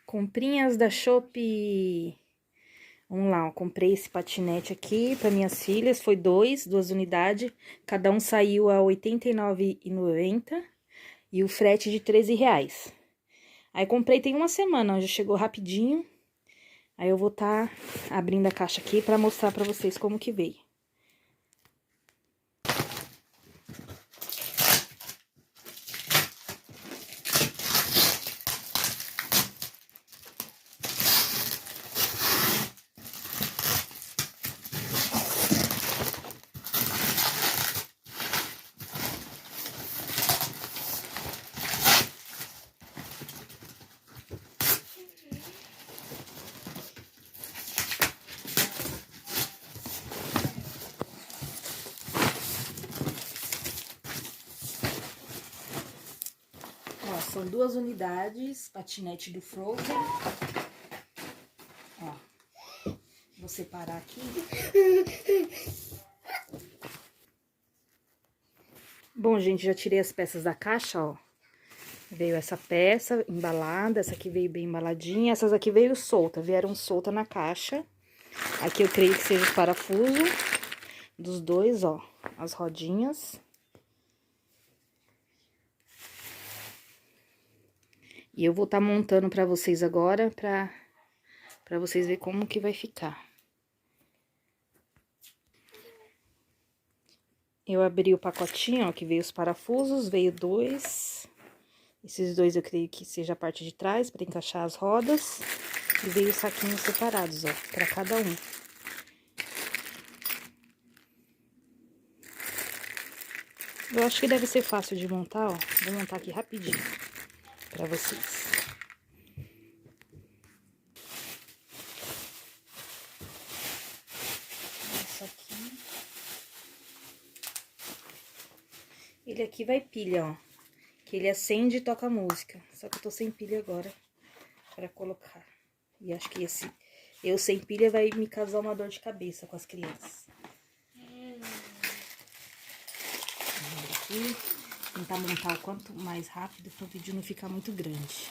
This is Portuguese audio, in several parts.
Comprinhas da Shopee. Vamos lá, ó, comprei esse patinete aqui para minhas filhas, foi duas unidades, cada um saiu a R$ 89,90 e o frete de R$ 13. Aí comprei tem uma semana, ó, já chegou rapidinho. Aí eu vou estar abrindo a caixa aqui para mostrar para vocês como que veio. Ó, são 2 unidades, patinete do Frozen. Ó, vou separar aqui. Bom, gente, já tirei as peças da caixa, ó. Veio essa peça embalada, essa aqui veio bem embaladinha, essas aqui veio solta, vieram solta na caixa. Aqui eu creio que seja os parafusos dos dois, ó, as rodinhas. E eu vou estar montando pra vocês agora, pra vocês verem como que vai ficar. Eu abri o pacotinho, ó, que veio os parafusos, veio 2. Esses 2 eu creio que seja a parte de trás, pra encaixar as rodas. E veio os saquinhos separados, ó, pra cada um. Eu acho que deve ser fácil de montar, ó. Vou montar aqui rapidinho pra vocês. Essa aqui. Ele aqui vai pilha, ó. Que ele acende e toca música. Só que eu tô sem pilha agora pra colocar. E acho que esse eu sem pilha vai me causar uma dor de cabeça com as crianças. Aqui. Tentar montar o quanto mais rápido para o vídeo não ficar muito grande.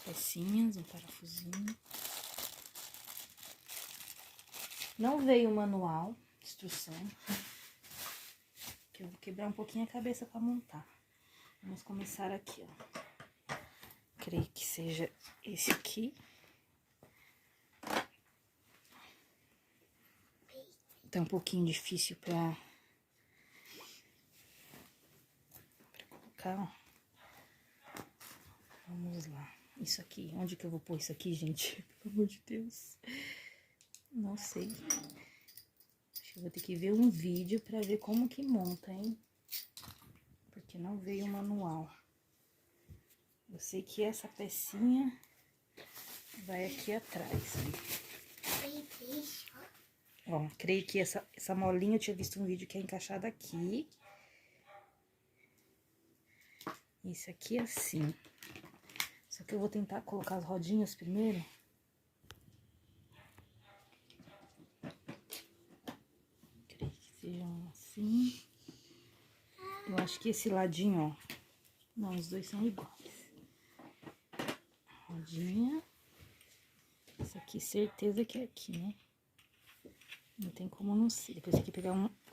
Pecinhas, um parafusinho. Não veio o manual, instrução. Que eu vou quebrar um pouquinho a cabeça para montar. Vamos começar aqui, ó. Creio que seja esse aqui. Tá um pouquinho difícil para colocar, ó. Vamos lá. Isso aqui, onde que eu vou pôr isso aqui, gente? Pelo amor de Deus. Não sei. Acho que eu vou ter que ver um vídeo pra ver como que monta, hein? Porque não veio o manual. Eu sei que essa pecinha vai aqui atrás. Ó, creio que essa molinha eu tinha visto um vídeo que é encaixada aqui. Isso aqui é assim. Só que eu vou tentar colocar as rodinhas primeiro. Creio que sejam assim. Eu acho que esse ladinho, ó. Não, os dois são iguais. Rodinha. Isso aqui, certeza que é aqui, né? Não tem como não ser. Depois tem que pegar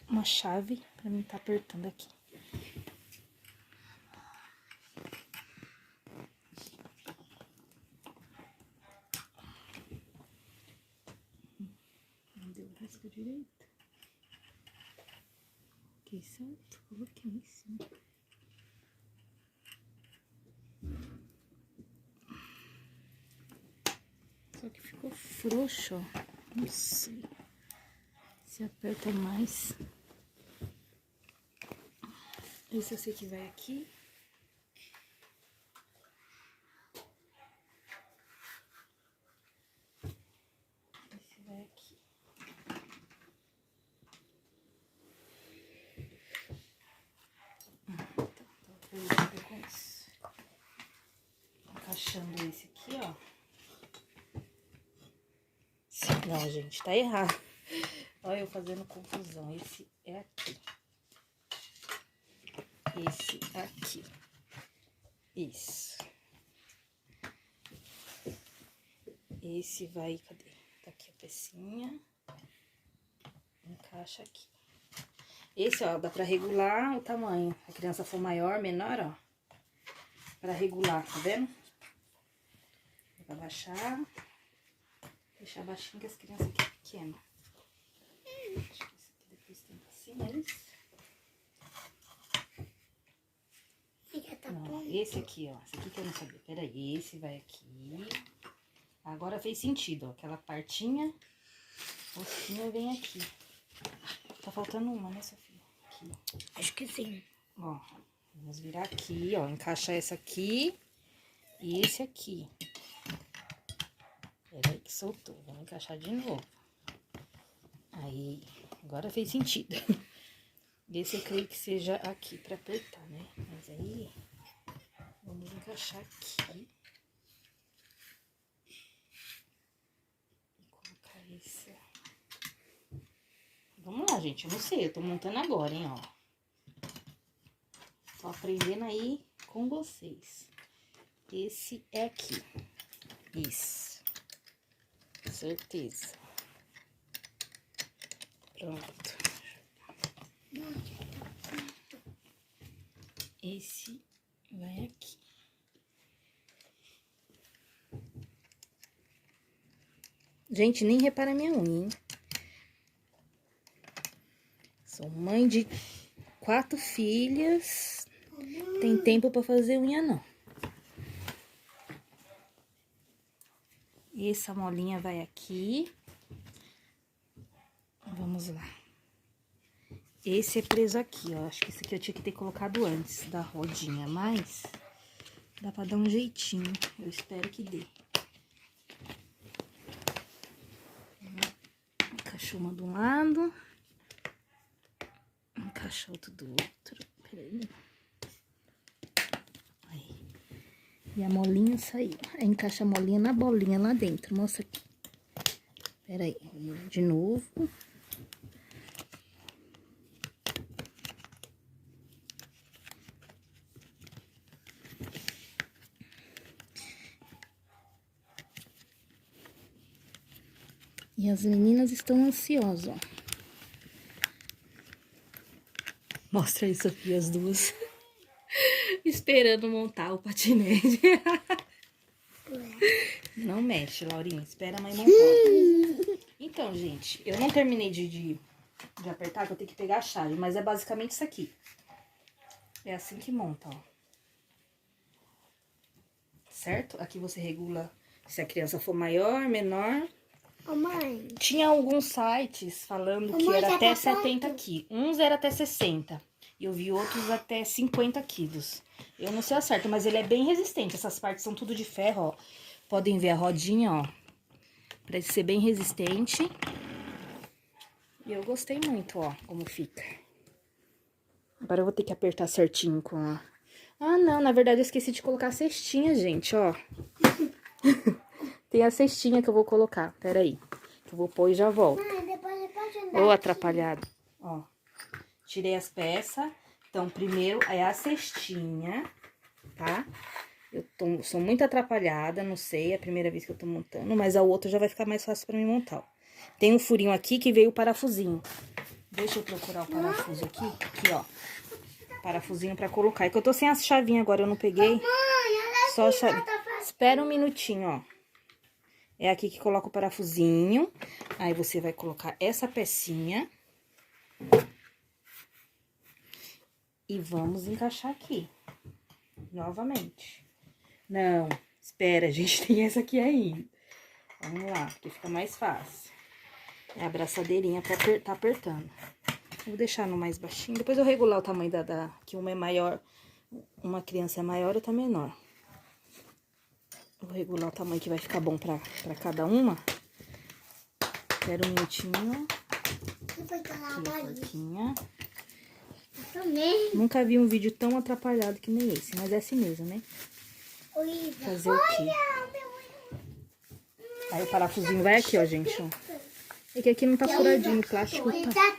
uma chave pra mim tá apertando aqui. Não deu o risco direito. Coloquei certo? Coloquei em cima. Só que ficou frouxo, ó. Não sei se aperta mais. Esse eu sei que vai aqui. Esse vai aqui. Então, tô com isso. Encaixando esse aqui, ó. Não, gente, tá errado. Olha eu fazendo confusão. Esse é aqui. Esse aqui. Isso. Esse vai, cadê? Tá aqui a pecinha. Encaixa aqui. Esse, ó, dá pra regular o tamanho. Se a criança for maior, menor, ó. Pra regular, tá vendo? Dá pra baixar. Deixar baixinho que as crianças aqui é pequena. Acho que esse aqui depois tem pra cima, é isso? Não, esse aqui, ó. Esse aqui que eu não sabia. Peraí, esse vai aqui. Agora fez sentido, ó. Aquela partinha, ossinha vem aqui. Tá faltando uma, né, Sofia? Aqui. Acho que sim. Ó, vamos virar aqui, ó. Encaixar essa aqui e esse aqui. Peraí que soltou. Vamos encaixar de novo. Aí, agora fez sentido. Esse eu creio que seja aqui pra apertar, né? Mas aí, vamos encaixar aqui. E colocar esse. Vamos lá, gente. Eu não sei, eu tô montando agora, hein, ó. Tô aprendendo aí com vocês. Esse é aqui. Isso. Certeza. Pronto. Esse vai aqui. Gente, nem repara minha unha, hein? Sou mãe de 4 filhas. Tem tempo pra fazer unha, não. Essa molinha vai aqui. Vamos lá. Esse é preso aqui, ó. Acho que esse aqui eu tinha que ter colocado antes da rodinha, mas dá pra dar um jeitinho. Eu espero que dê. Encaixou uma de um lado. Encaixa outro do outro. Peraí. Aí. E a molinha saiu. Aí encaixa a molinha na bolinha lá dentro. Mostra aqui. Peraí. De novo. E as meninas estão ansiosas, ó. Mostra aí, Sofia, as duas. Esperando montar o patinete. Não mexe, Laurinha. Espera a mãe montar. Então, gente, eu não terminei de apertar, que eu tenho que pegar a chave. Mas é basicamente isso aqui. É assim que monta, ó. Certo? Aqui você regula se a criança for maior, menor. Ô, mãe. Tinha alguns sites falando que era até 70 quilos. Uns era até 60. E eu vi outros até 50 quilos. Eu não sei a certo, mas ele é bem resistente. Essas partes são tudo de ferro, ó. Podem ver a rodinha, ó. Parece ser bem resistente. E eu gostei muito, ó, como fica. Agora eu vou ter que apertar certinho com a... Ah, não, na verdade eu esqueci de colocar a cestinha, gente, ó. Tem a cestinha que eu vou colocar, peraí. Que eu vou pôr e já volto. Ô, atrapalhado. Ó, tirei as peças. Então, primeiro é a cestinha, tá? Sou muito atrapalhada, não sei, é a primeira vez que eu tô montando. Mas a outra já vai ficar mais fácil pra mim montar, ó. Tem um furinho aqui que veio o parafusinho. Deixa eu procurar o parafuso aqui. Aqui, ó. Parafusinho pra colocar. É que eu tô sem as chavinhas agora, eu não peguei. Só a chave. Espera um minutinho, ó. É aqui que coloca o parafusinho. Aí você vai colocar essa pecinha. E vamos encaixar aqui. Novamente. Não, espera, a gente tem essa aqui ainda. Vamos lá, porque fica mais fácil. É a abraçadeirinha pra tá apertando. Vou deixar no mais baixinho. Depois eu regular o tamanho que uma é maior, uma criança é maior, outra menor. Vou regular o tamanho que vai ficar bom pra cada uma. Espera um minutinho. Aqui a porquinha. Nunca vi um vídeo tão atrapalhado que nem esse, mas é assim mesmo, né? Fazer o quê? Aí o parafusinho vai aqui, ó, gente, ó. É que aqui não tá furadinho, o plástico tá...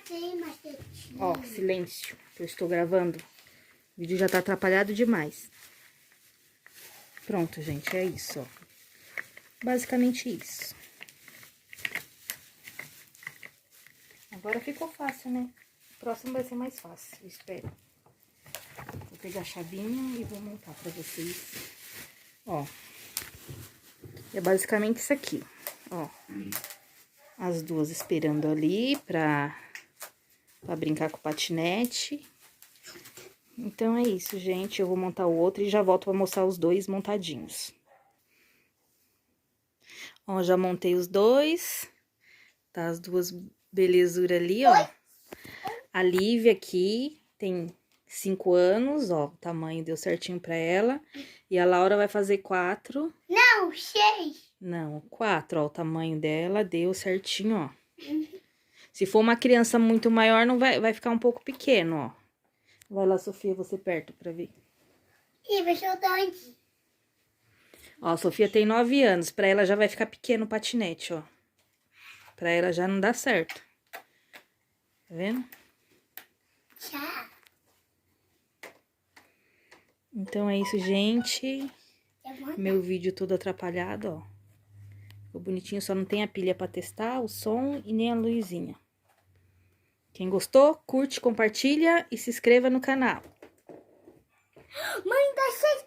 Ó, silêncio, que eu estou gravando. O vídeo já tá atrapalhado demais. Pronto, gente, é isso, ó. basicamente isso. Agora ficou fácil, né? O próximo vai ser mais fácil, eu espero. Vou pegar a chavinha e vou montar pra vocês. Ó. É basicamente isso aqui, ó. As duas esperando ali pra brincar com o patinete. Então, é isso, gente. Eu vou montar o outro e já volto pra mostrar os dois montadinhos. Ó, já montei os dois. Tá as duas belezuras ali, ó. A Lívia aqui tem 5 anos, ó. O tamanho deu certinho pra ela. E a Laura vai fazer 4. Não, 6. Não, 4, ó. O tamanho dela deu certinho, ó. Se for uma criança muito maior, não vai ficar um pouco pequeno, ó. Vai lá, Sofia, você perto pra ver. E vai soltar onde? Ó, a Sofia tem 9 anos. Pra ela já vai ficar pequeno o patinete, ó. Pra ela já não dá certo. Tá vendo? Tchau. Então é isso, gente. Tá bom? Meu vídeo todo atrapalhado, ó. Ficou bonitinho, só não tem a pilha pra testar, o som e nem a luzinha. Quem gostou, curte, compartilha e se inscreva no canal. Mãe, dá 6